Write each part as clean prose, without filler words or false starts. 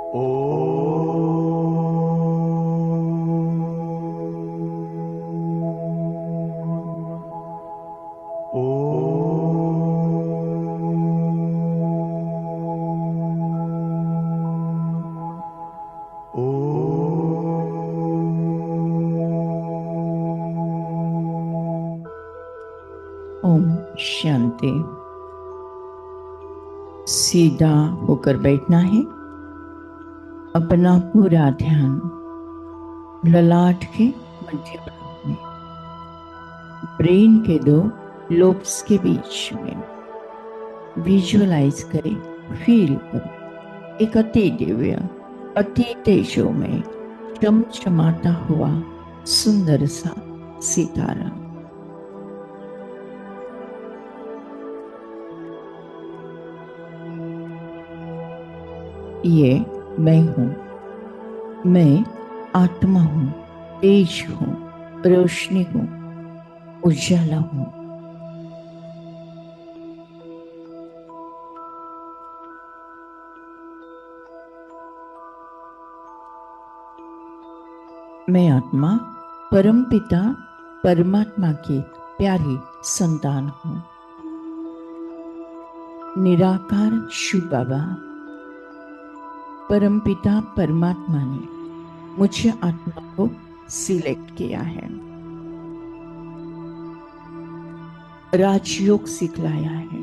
ओम शांति। सीधा होकर बैठना है। अपना पूरा ध्यान ललाट के मध्य भाग में, ब्रेन के दो लोब्स के बीच में विजुअलाइज करें, फील करें एक अति दिव्य, अति तेजो में चमचमाता हुआ सुंदर सा सितारा। ये मैं हूँ, मैं आत्मा हूँ, तेज हूँ, रोशनी हूँ, उजाला हूँ। मैं आत्मा परमपिता परमात्मा की प्यारी संतान हूँ। निराकार शिव बाबा परमपिता परमात्मा ने मुझे आत्मा को सिलेक्ट किया है, राजयोग सिखलाया है,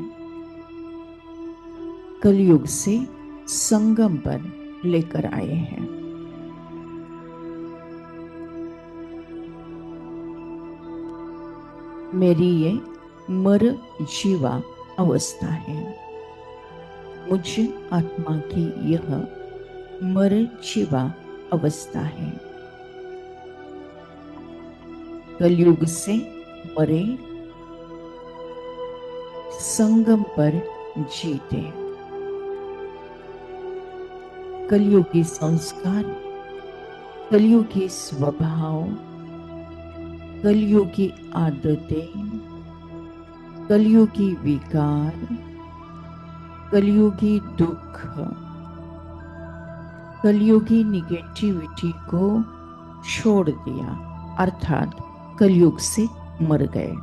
कलयुग से संगम पर लेकर आए हैं। मेरी ये मर जीवा अवस्था है। मुझ आत्मा की यह मर जीवा अवस्था है। कलयुग से मरे, संगम पर जीते। कलयुगी संस्कार, कलयुगी स्वभाव, कलयुगी आदतें, कलयुगी विकार, कलयुगी दुख, कलयुगी निगेटिविटी को छोड़ दिया, अर्थात कलयुग से मर गए।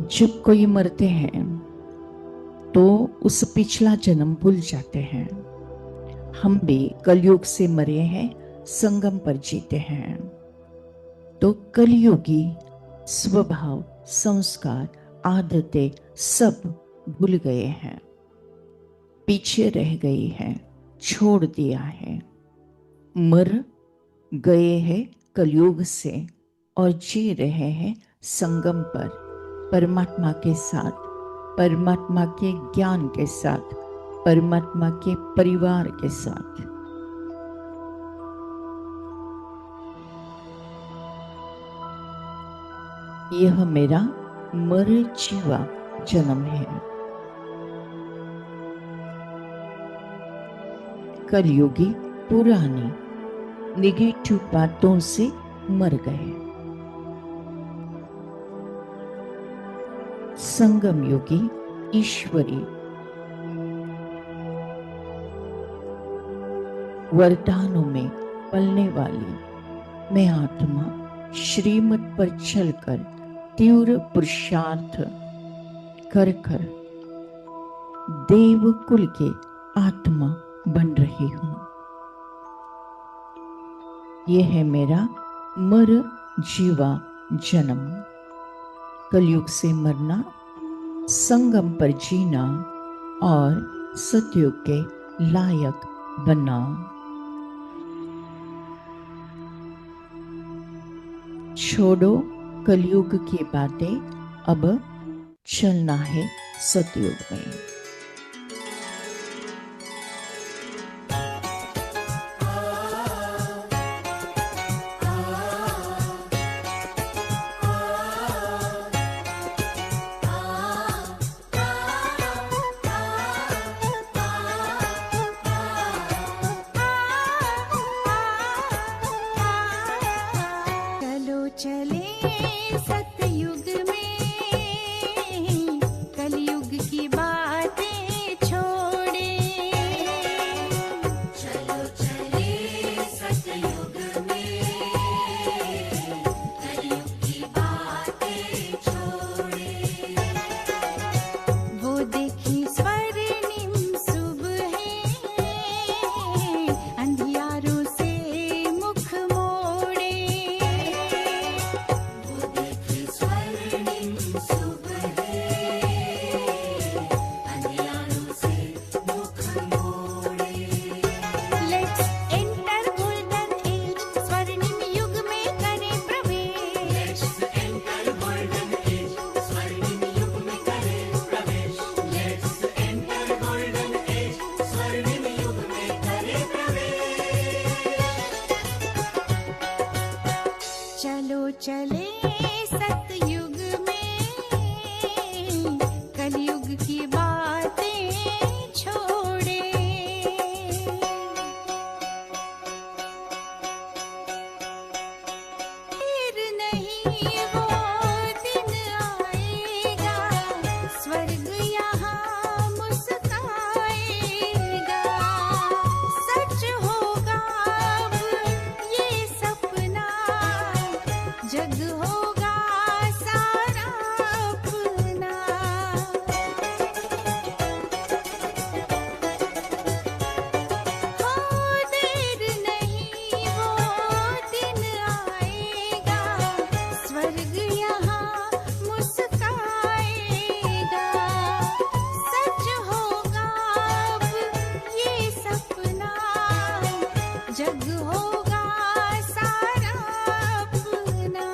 जब कोई मरते हैं तो उस पिछला जन्म भूल जाते हैं। हम भी कलयुग से मरे हैं, संगम पर जीते हैं, तो कलयुगी स्वभाव, संस्कार, आदतें सब भूल गए हैं, पीछे रह गई है, छोड़ दिया है। मर गए हैं कलयुग से और जी रहे हैं संगम पर, परमात्मा के साथ, परमात्मा के ज्ञान के साथ, परमात्मा के परिवार के साथ। यह मेरा मर जीवा जन्म है। कलयुगी पुरानी निगेटिव बातों से मर गए। संगम योगी ईश्वरी वरदानों में पलने वाली मैं आत्मा श्रीमत पर चलकर तीव्र पुरुषार्थ कर कर देव कुल के आत्मा बन रही हूं। यह है मेरा मर जीवा जन्म। कलयुग से मरना, संगम पर जीना और सतयुग के लायक बनना। छोड़ो कलयुग की बातें, अब चलना है सतयुग में। चले सतयुग चले सतयुग में कलयुग की बातें छोड़े। फिर नहीं वो दिन आएगा, स्वर्ग यहाँ मुस्काएगा। सच होगा अब ये सपना, जग होगा सारा अपना। हो देर नहीं वो दिन आएगा, स्वर्ग यहाँ मुस्काएगा। सच होगा अब ये सपना, जग होगा सारा अपना।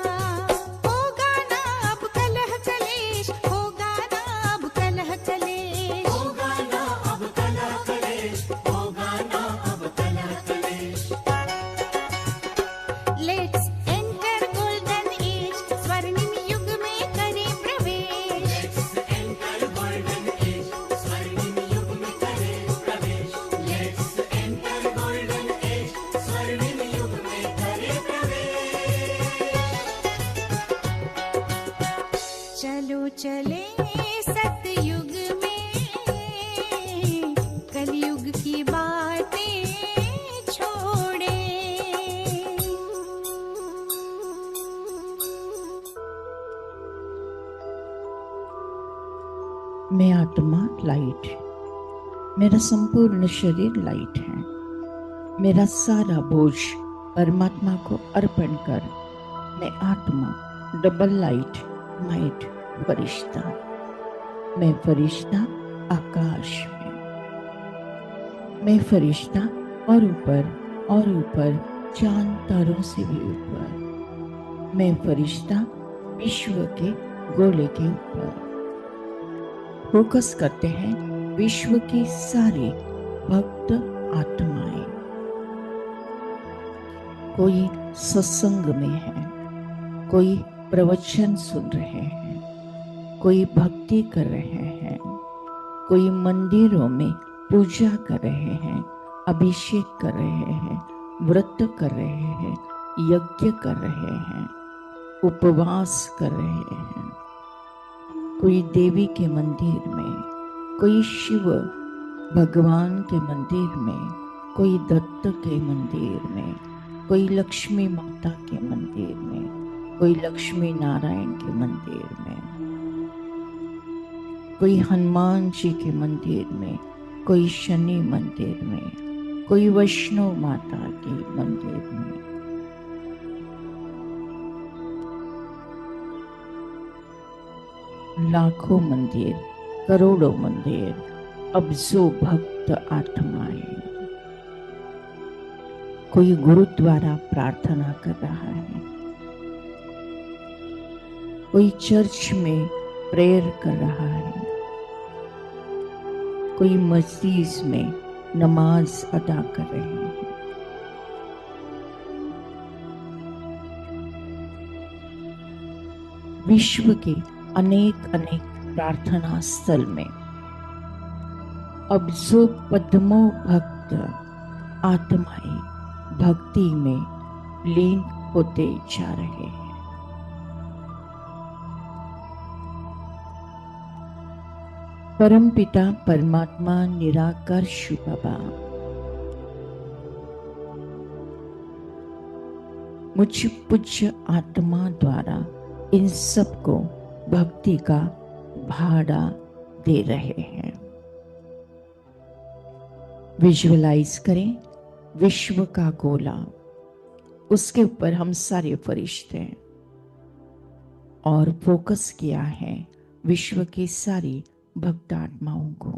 होगा ना अब कलह कलेश, होगा ना अब कलह कलेश, होगा ना अब कलह कलेश, होगा ना अब कलह कलेश। लेट्स एंटर गोल्डन एज, स्वर्णिम युग में करें प्रवेश। लेट्स एंटर गोल्डन एज, स्वर्णिम युग में करें प्रवेश। लेट्स एंटर गोल्डन एज, स्वर्णिम युग में करें प्रवेश। चलो चले सतयुग में कलयुग की बातें छोड़े। मैं आत्मा लाइट, मेरा संपूर्ण शरीर लाइट है। मेरा सारा बोझ परमात्मा को अर्पण कर मैं आत्मा डबल लाइट माइट फरिश्ता। मैं फरिश्ता आकाश में, मैं फरिश्ता और ऊपर चांद तारों से भी ऊपर। मैं फरिश्ता विश्व के गोले के ऊपर। फोकस करते हैं विश्व की सारी भक्त आत्माएं। कोई सत्संग में है, कोई प्रवचन सुन रहे हैं, कोई भक्ति कर रहे हैं, कोई मंदिरों में पूजा कर रहे हैं, अभिषेक कर रहे हैं, व्रत कर रहे हैं, यज्ञ कर रहे हैं, उपवास कर रहे हैं। कोई देवी के मंदिर में, कोई शिव भगवान के मंदिर में, कोई दत्त के मंदिर में, कोई लक्ष्मी माता के मंदिर में, कोई लक्ष्मी नारायण के मंदिर में, कोई हनुमान जी के मंदिर में, कोई शनि मंदिर में, कोई वैष्णव माता के मंदिर में। लाखों मंदिर, करोड़ों मंदिर, अब्जों भक्त आत्माएं। कोई गुरुद्वारा प्रार्थना कर रहा है, कोई चर्च में प्रेयर कर रहा है, कोई मस्जिद में नमाज अदा कर रहे हैं। विश्व के अनेक प्रार्थना स्थल में अब्जों पद्मों भक्त आत्माएं भक्ति में लीन होते जा रहे हैं। परमपिता परमात्मा निराकार शिव बाबा मुझ पूज्य आत्मा द्वारा इन सबको भक्ति का भाड़ा दे रहे हैं। विजुअलाइज करें विश्व का गोला, उसके ऊपर हम सारे फरिश्ते हैं और फोकस किया है विश्व की सारी भक्त आत्माओं को।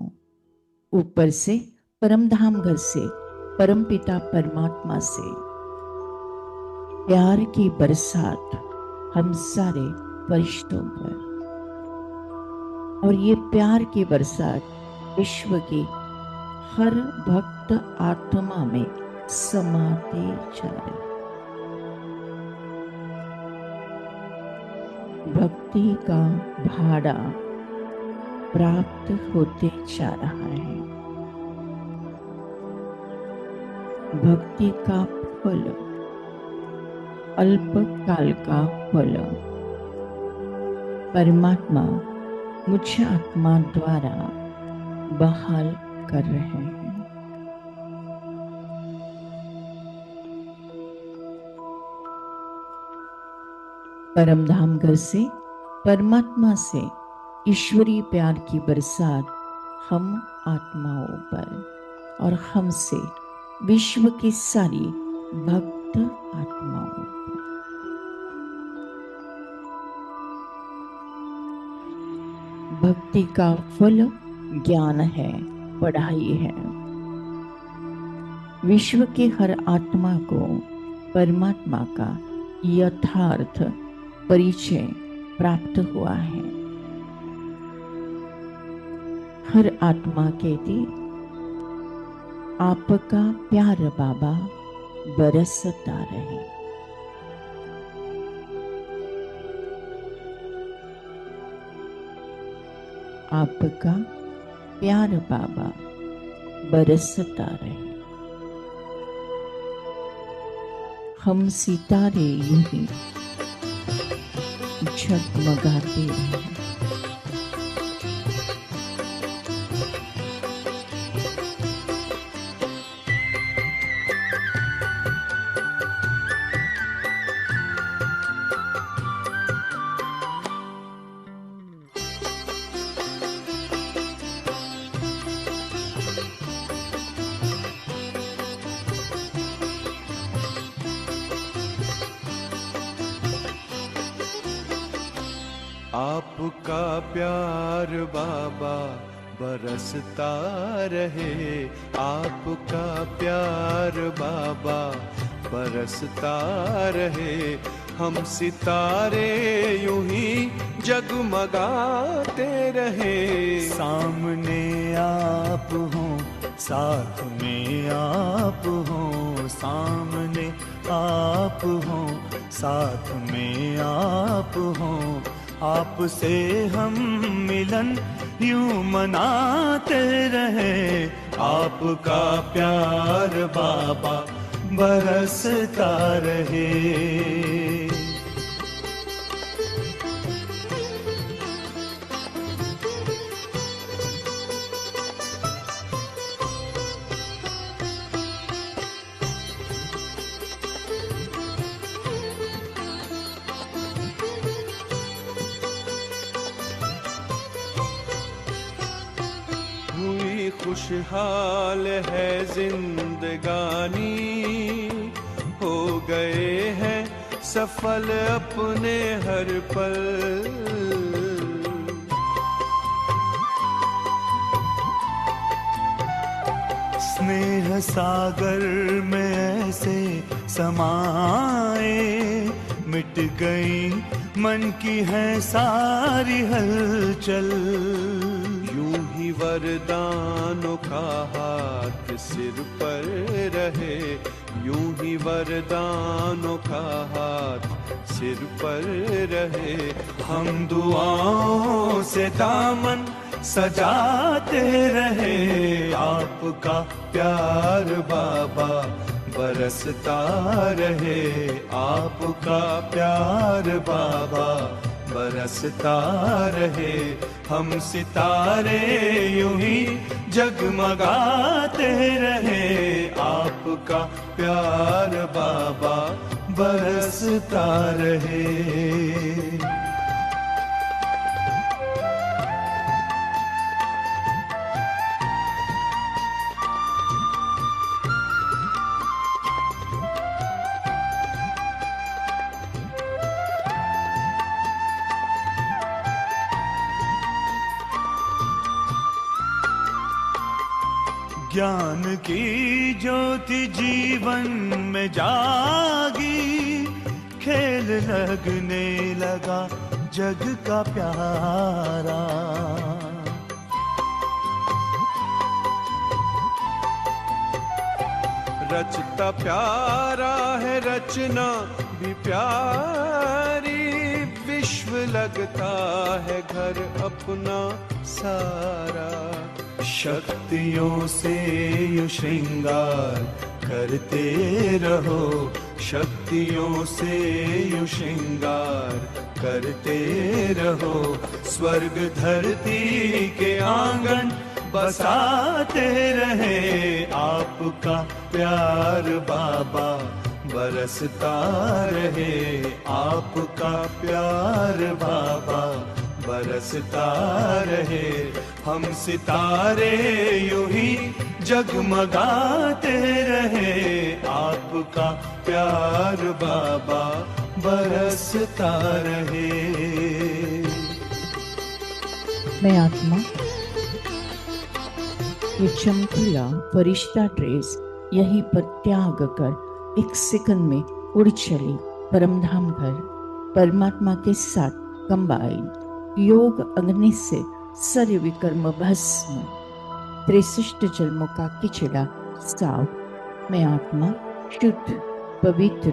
ऊपर से परमधाम घर से परमपिता परमात्मा से प्यार की बरसात हम सारे फरिश्तों पर, और ये प्यार की बरसात विश्व की हर भक्त आत्मा में समाते जा रही। भक्ति का भाड़ा प्राप्त होते जा रहा है। भक्ति का फल अल्पकाल का फल परमात्मा मुझ आत्मा द्वारा बहाल कर रहे हैं। परमधाम घर से परमात्मा से ईश्वरीय प्यार की बरसात हम आत्माओं पर और हमसे विश्व की सारी भक्त आत्माओं पर। भक्ति का फल ज्ञान है, पढ़ाई है। विश्व के हर आत्मा को परमात्मा का यथार्थ परिचय प्राप्त हुआ है। हर आत्मा कहती, आपका प्यार बाबा बरसता रहे। आपका प्यार बाबा बरसता रहे। हम सितारे यूं ही झगमगाते रहे। आपका प्यार बाबा बरसता रहे। आपका प्यार बाबा बरसता रहे। हम सितारे यूं ही जगमगाते रहे। सामने आप हो, साथ में आप हो। सामने आप हो, साथ में आप हो। आपसे हम मिलन यूं मनाते रहे। आपका प्यार बाबा बरसता रहे। खुशहाल है जिंदगानी, हो गए हैं सफल अपने हर पल। स्नेह सागर में ऐसे समाए, मिट गई मन की है सारी हलचल। यूं ही वरदानों का हाथ सिर पर रहे। यूं ही वरदानों का हाथ सिर पर रहे। हम दुआओं से दामन सजाते रहे। आपका प्यार बाबा बरसता रहे। आपका प्यार बाबा बरसता रहे। हम सितारे यूं ही जगमगाते रहे। आपका प्यार बाबा बरसता रहे। ज्ञान की ज्योति जीवन में जागी। खेल लगने लगा जग का प्यारा। रचता प्यारा है रचना भी प्यारी, विश्व लगता है घर अपना सारा। शक्तियों से यू श्रृंगार करते रहो, शक्तियों से यू श्रृंगार करते रहो। स्वर्ग धरती के आंगन बसाते रहे, आपका प्यार बाबा बरसता रहे, आपका प्यार बाबा बरसता रहे। हम सितारे यूं ही जगमगाते रहे, आपका प्यार बाबा बरसता रहे। मैं आत्मा ये चमकीला फरिश्ता ड्रेस यहीं पर त्याग कर एक सेकंड में उड़ चली परमधाम घर, परमात्मा के साथ कंबाइन योग अग्नि से सर्व विकर्म भस्म, 63 जन्मों का किचड़ा साफ। मैं आत्मा शुद्ध पवित्र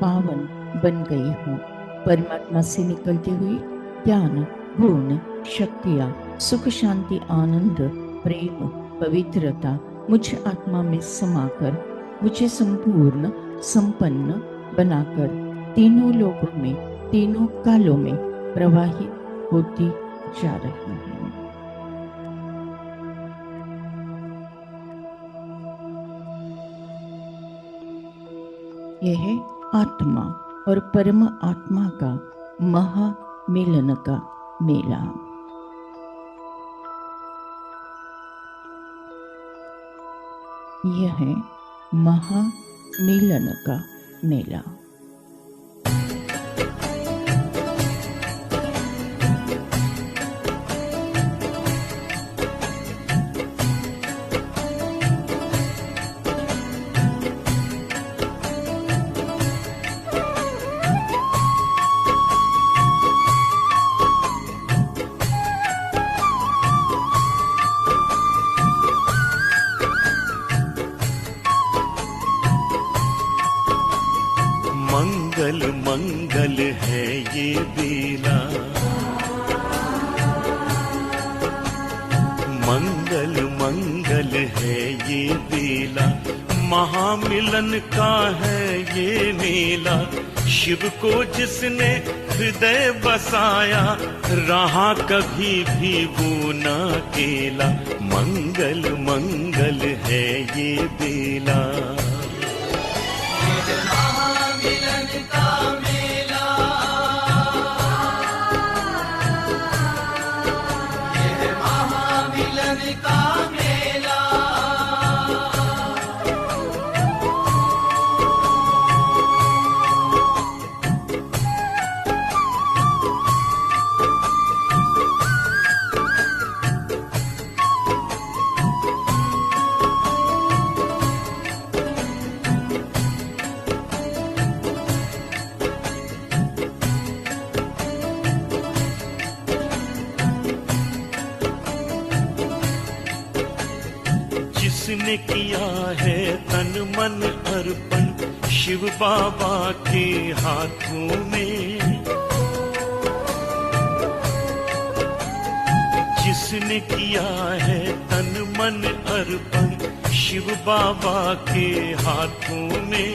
पावन बन गई हूँ। परमात्मा से निकलती हुई ज्ञान गुण शक्तियाँ सुख शांति आनंद प्रेम पवित्रता मुझ आत्मा में समाकर मुझे संपूर्ण संपन्न बनाकर तीनों लोकों में तीनों कालों में प्रवाहित होती जा रही है। यह है आत्मा और परम आत्मा का महामिलन का मेला। यह है महामिलन का मेला। मंगल मंगल है ये बेला, मंगल मंगल है ये बेला, महामिलन का है ये मेला। शिव को जिसने हृदय बसाया, रहा कभी भी वो न अकेला। मंगल मंगल है ये बेला। जिसने किया है तन मन अर्पण शिव बाबा के हाथों में, जिसने किया है तन मन अर्पण शिव बाबा के हाथों में,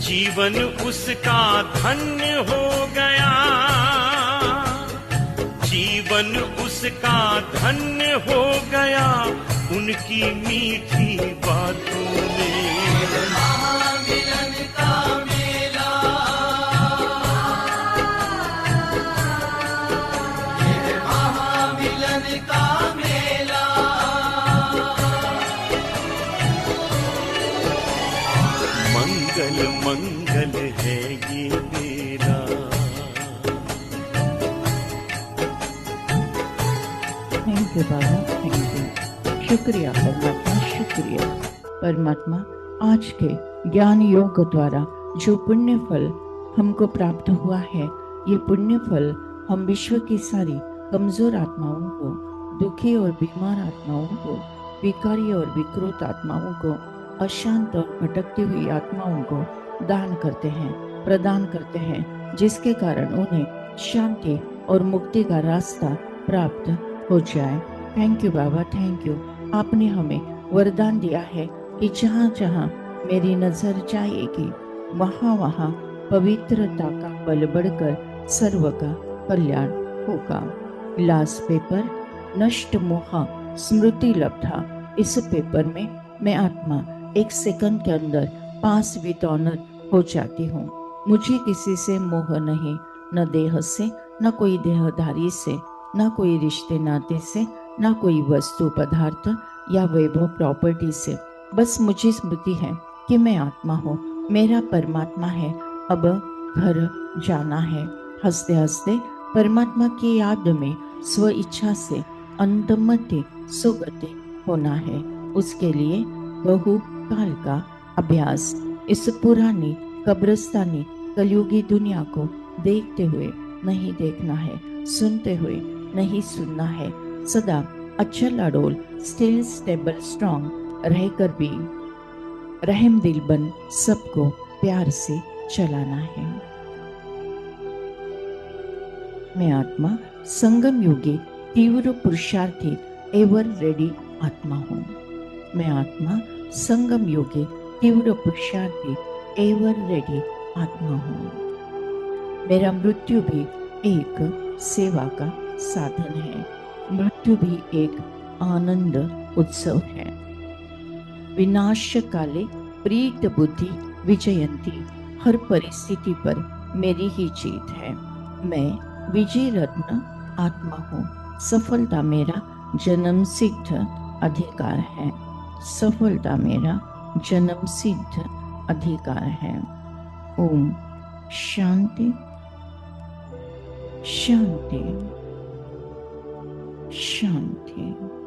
जीवन उसका धन्य हो गया, जीवन उसका धन्य हो गया उनकी मीठी बातों में। महामिलन का मेला, ये महामिलन का मेला। मंगल मंगल है ये मेला। थैंक यू बाबा, थैंक यू। शुक्रिया परमात्मा, शुक्रिया परमात्मा। आज के ज्ञान योग द्वारा जो पुण्य फल हमको प्राप्त हुआ है, ये पुण्य फल हम विश्व की सारी कमजोर आत्माओं को, दुखी और बीमार आत्माओं को, विकारी और विकृत आत्माओं को अशांत और भटकती हुई आत्माओं को दान करते हैं, प्रदान करते हैं, जिसके कारण उन्हें शांति और मुक्ति का रास्ता प्राप्त हो जाए। थैंक यू बाबा, थैंक यू। आपने हमें वरदान दिया है कि जहाँ जहाँ मेरी नजर जाएगी वहाँ वहाँ पवित्रता का बल बढ़कर सर्व का कल्याण होगा। लास्ट पेपर, नष्ट मोह स्मृति लब्धा। इस पेपर में मैं आत्मा एक सेकंड के अंदर पास विद ऑनर हो जाती हूँ। मुझे किसी से मोह नहीं, न देह से, न कोई देहधारी से, न कोई रिश्ते नाते से, न कोई वस्तु पदार्थ या वैभव प्रॉपर्टी से। बस मुझे स्मृति है कि मैं आत्मा हूँ, मेरा परमात्मा है, अब घर जाना है। हंसते हंसते परमात्मा की याद में स्व इच्छा से अंतमति सुगति होना है। उसके लिए बहु काल का अभ्यास। इस पुरानी कब्रिस्तानी कलयुगी दुनिया को देखते हुए नहीं देखना है, सुनते हुए नहीं सुनना है। सदा अचल अडोल, स्टिल स्टेबल स्ट्रॉन्ग रहकर भी रहम दिल बन सबको प्यार से चलाना है। मैं आत्मा संगम योगी तीव्र पुरुषार्थी एवर रेडी आत्मा हूँ। मैं आत्मा संगम योगी तीव्र पुरुषार्थी एवर रेडी आत्मा हूँ। मेरा मृत्यु भी एक सेवा का साधन है, मृत्यु भी एक आनंद उत्सव है। विनाश काले प्रीत बुद्धि विजयंती। हर परिस्थिति पर मेरी ही जीत है। मैं विजय रत्न आत्मा हूँ। सफलता मेरा जन्म सिद्ध अधिकार है। सफलता मेरा जन्म सिद्ध अधिकार है। ओम शांति शांति शांति।